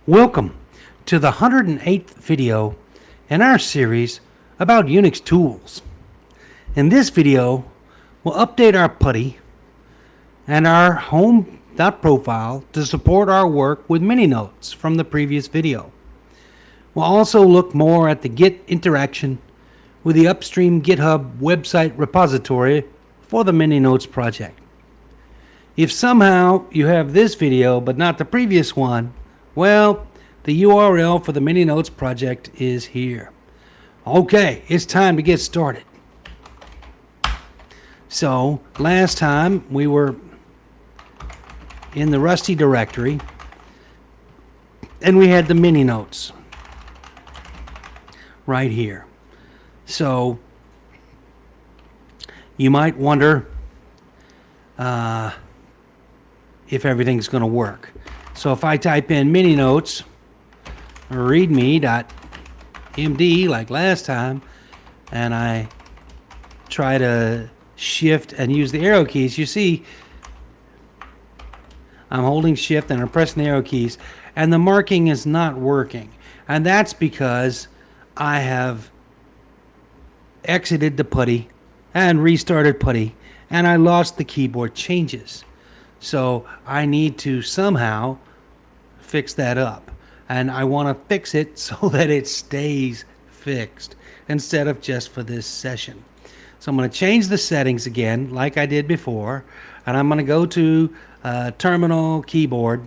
Welcome to the 108th video in our series about Unix tools. In this video, we'll update our PuTTY and our home.profile to support our work with mininotes from the previous video. We'll also look more at the Git interaction with the upstream GitHub website repository for the mininotes project. If somehow you have this video but not the previous one, well, the URL for the mininotes project is here. Okay, it's time to get started. So, last time we were in the Rusty directory and we had the mininotes right here. So, you might wonder if everything's going to work. So if I type in mininotes readme.md like last time, and I try to shift and use the arrow keys, you see I'm holding shift and I'm pressing the arrow keys and the marking is not working. And that's because I have exited the PuTTY and restarted PuTTY and I lost the keyboard changes. So I need to somehow fix that up. And I want to fix it so that it stays fixed instead of just for this session. So I'm going to change the settings again like I did before. And I'm going to go to terminal keyboard.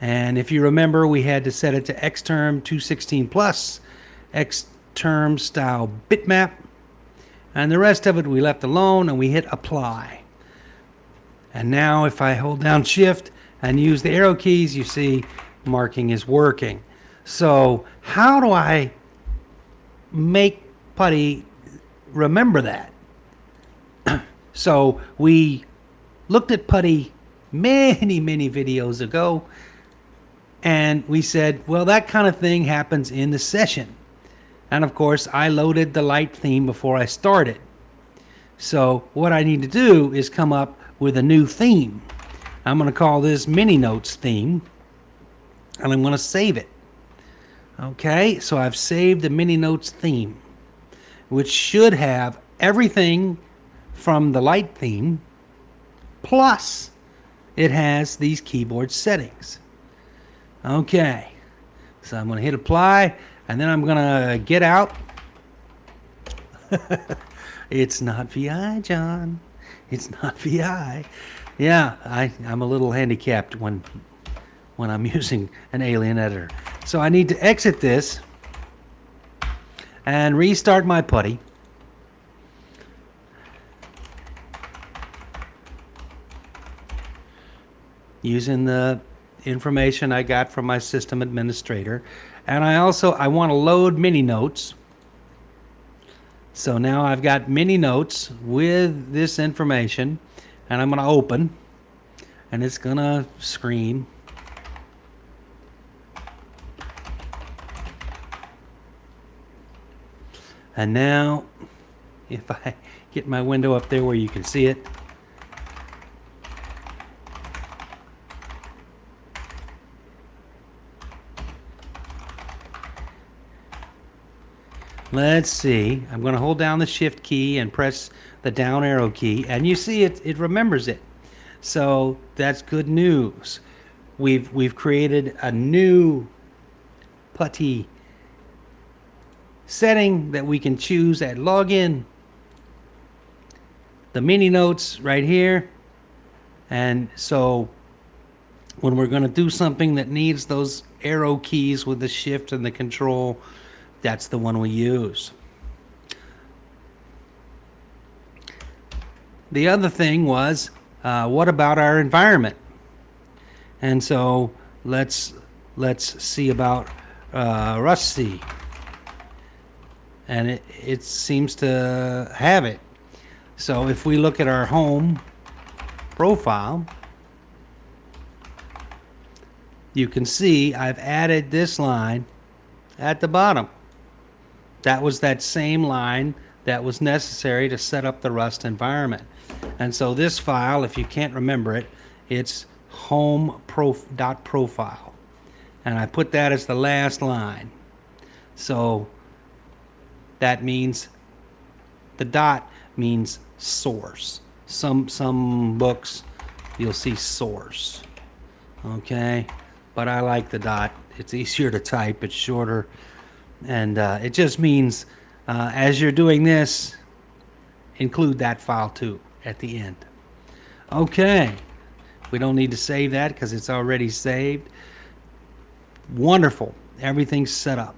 And if you remember, we had to set it to Xterm 216 plus, Xterm style bitmap. And the rest of it we left alone and we hit apply. And now if I hold down shift and use the arrow keys, you see marking is working. So how do I make PuTTY remember that? So we looked at PuTTY many videos ago and we said, well, that kind of thing happens in the session. And of course I loaded the light theme before I started. So what I need to do is come up with a new theme. I'm going to call this mininotes theme and I'm going to save it. Okay, so I've saved the mininotes theme, which should have everything from the light theme, plus it has these keyboard settings. Okay, so I'm going to hit apply and then I'm going to get out. It's not VI, John. It's not VI. Yeah, I'm a little handicapped when I'm using an alien editor. So I need to exit this and restart my PuTTY. Using the information I got from my system administrator. And I want to load mininotes. So now I've got mininotes with this information and I'm going to open and it's going to scream. And now if I get my window up there where you can see it, let's see. I'm going to hold down the shift key and press the down arrow key and you see it remembers it. So that's good news. We've created a new PuTTY setting that we can choose at login. The mininotes right here. And so when we're going to do something that needs those arrow keys with the shift and the control, that's the one we use. The other thing was, what about our environment? And so let's see about Rusty. And it seems to have it. So if we look at our home profile, you can see I've added this line at the bottom. That was that same line that was necessary to set up the Rust environment. And so this file, if you can't remember it, it's home.profile. and I put that as the last line. So that means the dot means source. Some books you'll see source. Okay, but I like the dot. It's easier to type. It's shorter, and it just means as you're doing this, include that file too at the end. Okay, we don't need to save that because it's already saved. Wonderful. Everything's set up.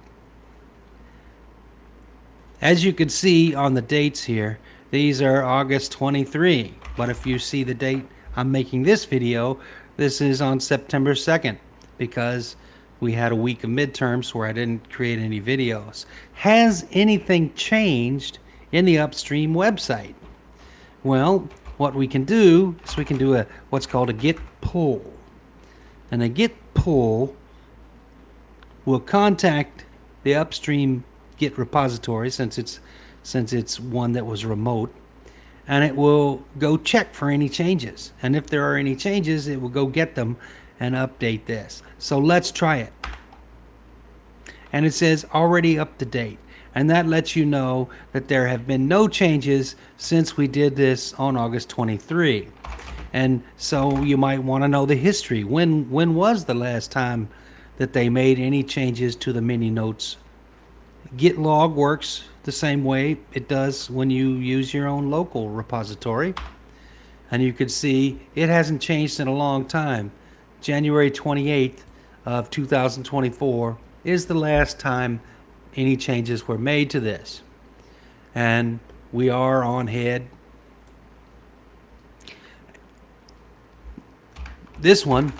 As you can see on the dates here, these are August 23. But if you see the date I'm making this video, this is on September 2nd because we had a week of midterms where I didn't create any videos. Has anything changed in the upstream website? Well, what we can do is we can do what's called a git pull. And a git pull will contact the upstream Git repository since it's one that was remote, and it will go check for any changes. And if there are any changes, it will go get them and update this. So let's try it. And it says already up to date. And that lets you know that there have been no changes since we did this on August 23. And so you might want to know the history. When was the last time that they made any changes to the mini notes? Git log works the same way it does when you use your own local repository. And you can see it hasn't changed in a long time. January 28th of 2024 is the last time any changes were made to this. And we are on head. This one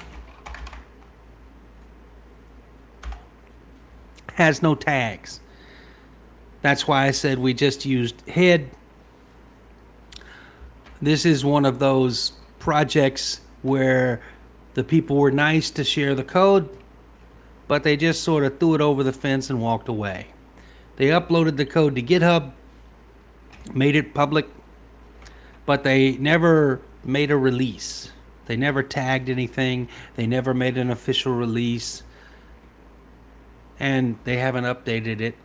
has no tags. That's why I said we just used head. This is one of those projects where the people were nice to share the code, but they just sort of threw it over the fence and walked away. They uploaded the code to GitHub, made it public, but they never made a release. They never tagged anything. They never made an official release. And they haven't updated it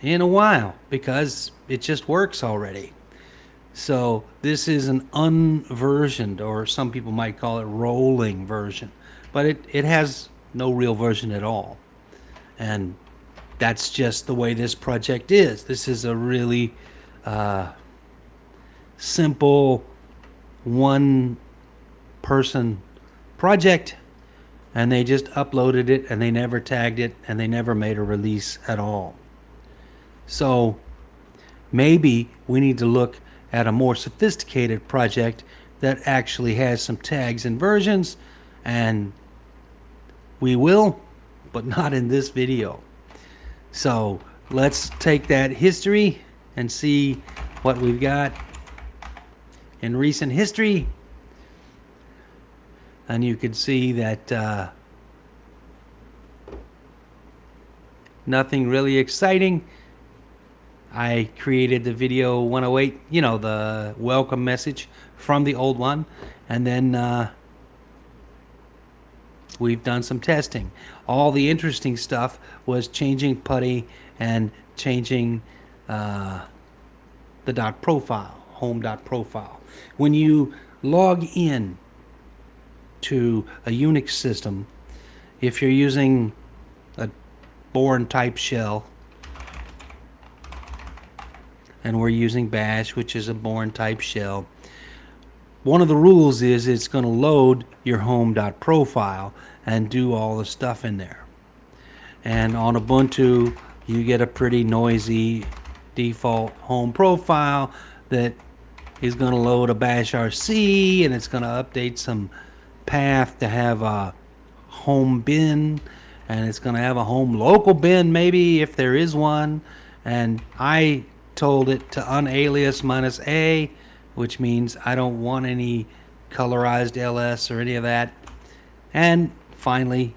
in a while because it just works already. So this is an unversioned, or some people might call it rolling version, but it has no real version at all. And that's just the way this project is. This is a really simple one-person project, and they just uploaded it and they never tagged it and they never made a release at all. So maybe we need to look at a more sophisticated project that actually has some tags and versions, and we will, but not in this video. So let's take that history and see what we've got in recent history. And you can see that nothing really exciting. I created the video 108, the welcome message from the old one, and then we've done some testing. All the interesting stuff was changing PuTTY and changing the dot profile, home dot profile. When you log in to a Unix system, if you're using a Bourne type shell, and we're using bash, which is a Bourne type shell, one of the rules is it's going to load your home.profile and do all the stuff in there. And on Ubuntu, you get a pretty noisy default home profile that is going to load a bash RC, and it's going to update some path to have a home bin, and it's going to have a home local bin maybe if there is one. And I told it to unalias -a, which means I don't want any colorized ls or any of that. And finally,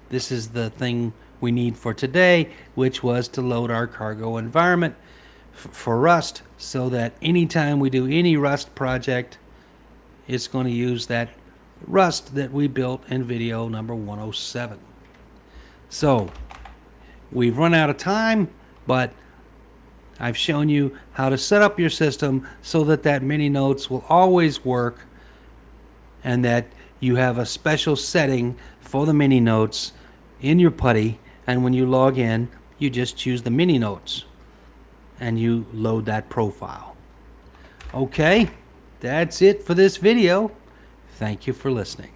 this is the thing we need for today, which was to load our cargo environment for Rust, so that anytime we do any Rust project, it's going to use that Rust that we built in video number 107. So we've run out of time, but I've shown you how to set up your system so that that mini notes will always work, and that you have a special setting for the mini notes in your putty, and when you log in, you just choose the mini notes and you load that profile. Okay, that's it for this video. Thank you for listening.